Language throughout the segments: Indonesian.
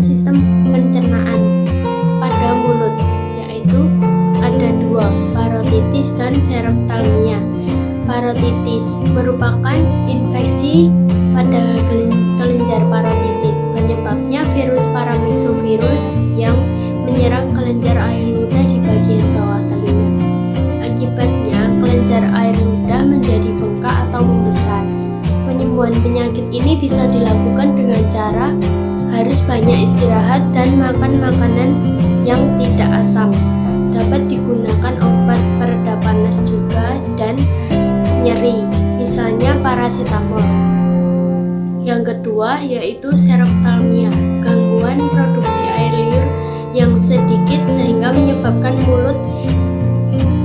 sistem pencernaan pada mulut, yaitu ada dua, parotitis dan seroftalmia. Parotitis merupakan infeksi pada kelenjar parotitis. Penyebabnya virus paramyxovirus yang menyerang kelenjar air ludah di bagian bawah telinga. Akibatnya, kelenjar air ludah menjadi bengkak atau membesar. Penyembuhan penyakit ini bisa dilakukan dengan cara harus banyak istirahat dan makan makanan yang tidak asam. Dapat digunakan obat pereda panas juga dan nyeri, misalnya paracetamol. Yang kedua yaitu seroftalmia, gangguan produksi air liur yang sedikit sehingga menyebabkan mulut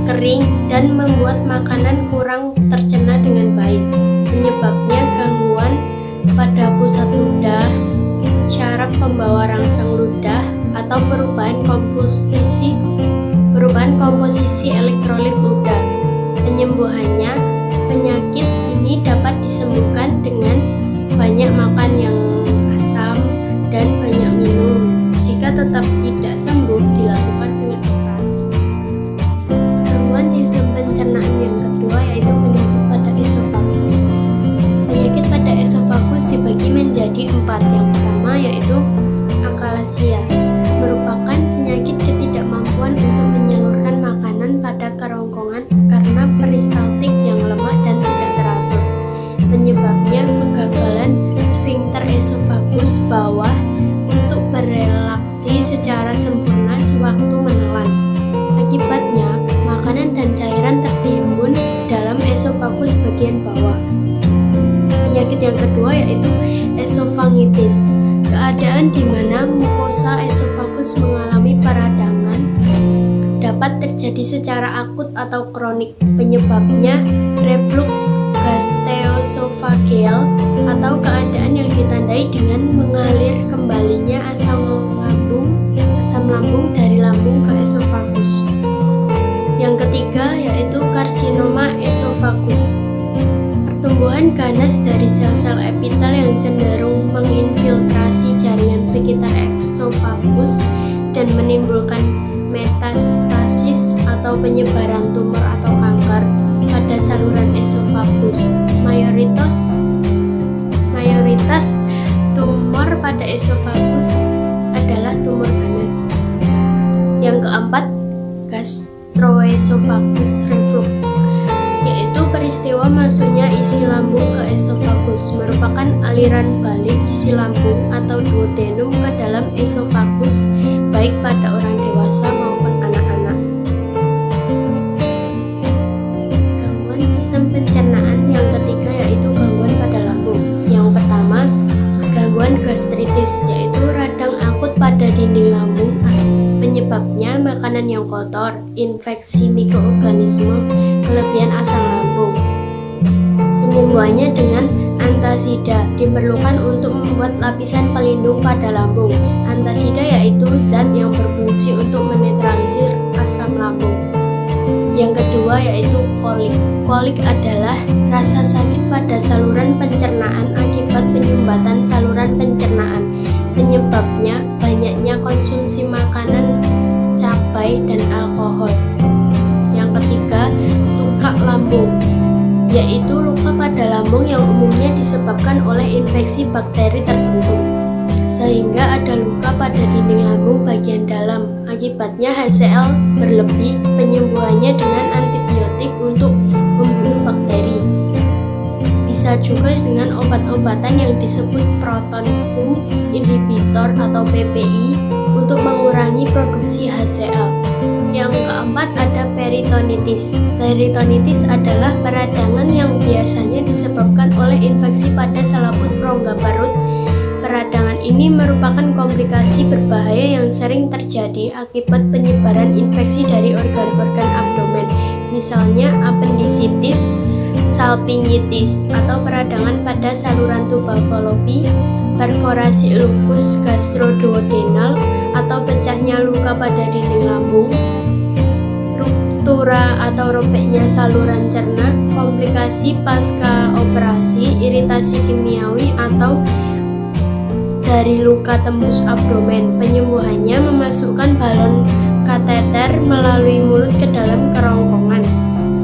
kering dan membuat makanan kurang tercerna dengan baik. Penyebabnya gangguan pada pusat ludah, syaraf pembawa rangsang ludah, atau perubahan komposisi elektrolit ludah. Penyembuhannya, penyakit ini dapat disembuhkan dengan banyak makan yang asam dan banyak minum. Jika tetap tidak sembuh, dilakukan dengan operasi. Gangguan sistem pencernaan yang kedua yaitu penyakit pada esofagus. Penyakit pada esofagus dibagi menjadi 4. Yang pertama yaitu akalasia, merupakan penyakit ketidakmampuan untuk menyalurkan makanan pada kerongkongan karena peristaltik yang lemah dan tidak teratur. Penyebabnya kegagalan sfinkter esofagus bawah untuk berelaksi secara sempurna sewaktu menelan. Akibatnya, makanan dan cairan tertimbun dalam esofagus bagian bawah. Penyakit yang kedua yaitu esofagitis, keadaan di mana mukosa esofagus mengalami peradangan, dapat terjadi secara akut atau kronik. Penyebabnya reflux gastroesophageal atau keadaan yang ditandai dengan mengalir kembalinya asam lambung dari lambung ke esofagus. Yang ketiga yaitu karsinoma esofagus, pertumbuhan ganas dari sel-sel epitel yang cenderung menginfiltrasi jaringan sekitar esofagus dan menimbulkan metastasis atau penyebaran tumor atau kanker pada saluran esofagus. Mayoritas tumor pada esofagus adalah tumor ganas. Yang keempat, gastroesophagus reflux, yaitu peristiwa masuknya isi lambung ke esofagus, merupakan aliran balik isi lambung atau duodenum ke dalam esofagus, baik pada orang dewasa maupun anak-anak. Gangguan sistem pencernaan yang ketiga yaitu gangguan pada lambung. Yang pertama, gangguan gastritis, yaitu radang akut pada dinding lambung. Penyebabnya makanan yang kotor, infeksi mikroorganisme, kelebihan asam lambung. Penyembuhannya dengan antasida, diperlukan untuk membuat lapisan pelindung pada lambung. Antasida yaitu zat yang berfungsi untuk menetralisir asam lambung. Yang kedua yaitu kolik. Kolik adalah rasa sakit pada saluran pencernaan akibat penyumbatan saluran pencernaan. Penyebabnya banyaknya konsumsi makanan, cabai, dan alkohol. Yang ketiga, tukak lambung, yaitu luka pada lambung yang umumnya disebabkan oleh infeksi bakteri tertentu, sehingga ada luka pada dinding lambung bagian dalam. Akibatnya HCl berlebih. Penyembuhannya dengan antibiotik untuk membunuh bakteri. Bisa juga dengan obat-obatan yang disebut proton pump inhibitor atau PPI untuk mengurangi produksi HCl. Yang keempat ada peritonitis. Peritonitis adalah peradangan yang biasanya disebabkan oleh infeksi pada selaput rongga parut. Peradangan ini merupakan komplikasi berbahaya yang sering terjadi akibat penyebaran infeksi dari organ-organ abdomen, misalnya appendicitis, salpingitis, atau peradangan pada saluran tuba Fallopi, perforasi lupus gastroduodenal atau pecahnya luka pada dinding lambung, ruptura atau robeknya saluran cerna, komplikasi pasca operasi, iritasi kimiawi atau dari luka tembus abdomen. Penyembuhannya memasukkan balon kateter melalui mulut ke dalam kerongkongan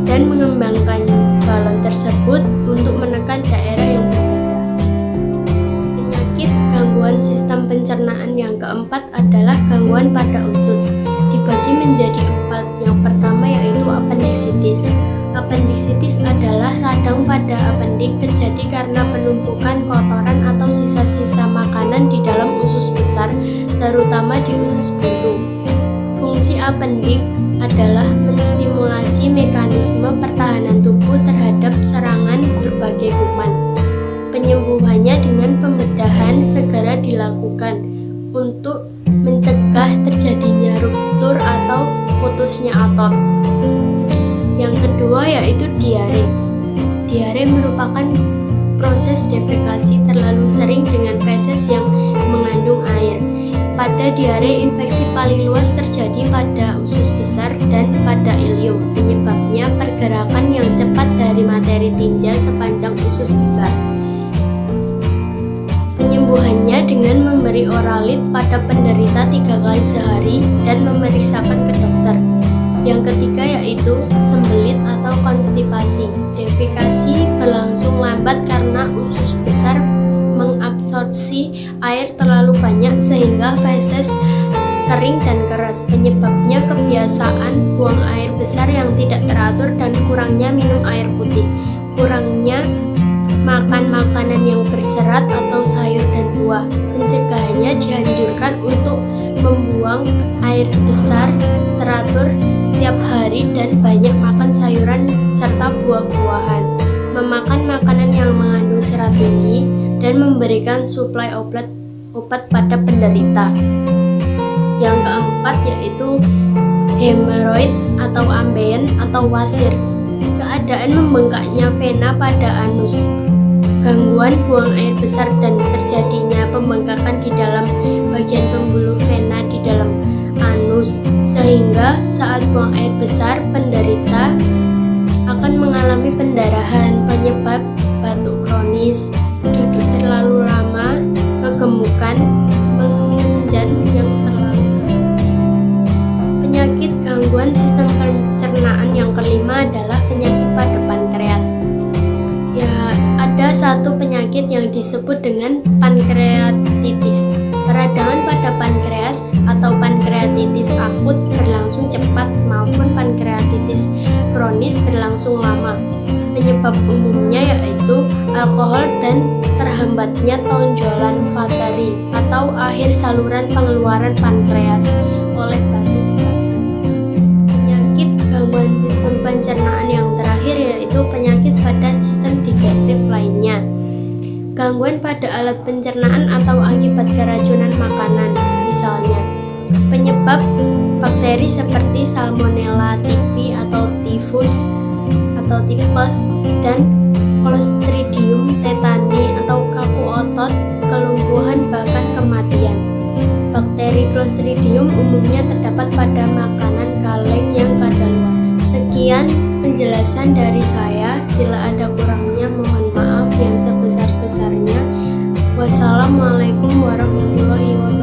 dan mengembangkan balon tersebut untuk menekan daerah yang berdarah. Penyakit gangguan sistem pencernaan yang keempat adalah gangguan pada usus. Dibagi menjadi 4. Yang pertama yaitu appendicitis. Appendicitis adalah radang pada apendik terjadi karena penumpukan kotoran atau sisa-sisa makanan di dalam usus besar, terutama di usus buntu. Fungsi apendik adalah menstimulasi mekanisme pertahanan tubuh terhadap serangan berbagai kuman. Penyembuhannya dengan pembedahan segera dilakukan untuk mencegah terjadinya ruptur atau putusnya otot. Yang kedua yaitu diare. Diare merupakan proses defekasi terlalu sering dengan feses yang mengandung air. Pada diare, infeksi paling luas terjadi pada usus besar dan pada ileum. Penyebabnya pergerakan yang cepat dari materi tinja sepanjang usus besar. Penyembuhannya dengan memberi oralit pada penderita 3 kali sehari dan memeriksakan ke dokter. Yang ketiga yaitu sembelit atau konstipasi. Defekasi berlangsung lambat karena usus besar mengabsorpsi air terlalu banyak sehingga feses kering dan keras. Penyebabnya kebiasaan buang air besar yang tidak teratur dan kurangnya minum air putih. Kurangnya makan makanan yang berserat atau sayur dan buah. Pencegahannya dianjurkan untuk membuang air besar teratur tiap hari dan banyak makan sayuran serta buah-buahan, memakan makanan yang mengandung serat tinggi, dan memberikan suplai obat pada penderita. Yang keempat yaitu hemoroid atau ambeien atau wasir. Keadaan membengkaknya vena pada anus, gangguan buang air besar dan terjadinya pembengkakan di dalam bagian pembuluh vena di dalam anus, sehingga saat buang air besar penderita akan mengalami pendarahan. Penyebab batuk kronis, duduk terlalu lama, kegemukan, mengenjan yang terlalu keras. Penyakit gangguan sistem pencernaan yang kelima adalah penyakit pada pankreas. Ya, ada satu penyakit yang disebut dengan pankreatitis. Peradangan pada pankreas atau pankreatitis akut berlangsung cepat maupun pankreatitis kronis berlangsung lama. Penyebab umumnya yaitu alkohol dan terhambatnya tonjolan vatari atau akhir saluran pengeluaran pankreas oleh batu. Penyakit gangguan sistem pencernaan yang terakhir yaitu penyakit pada sistem digestif lainnya. Gangguan pada alat pencernaan atau akibat keracunan makanan, misalnya penyebab bakteri seperti Salmonella typhi atau tifus atau tipes dan Clostridium tetani atau kaku otot, kelumpuhan bahkan kematian. Bakteri Clostridium umumnya terdapat pada makanan kaleng yang kadaluarsa. Sekian penjelasan dari saya. Bila ada kurangnya mohon maaf yang sebesar-besarnya. Wassalamualaikum warahmatullahi wabarakatuh.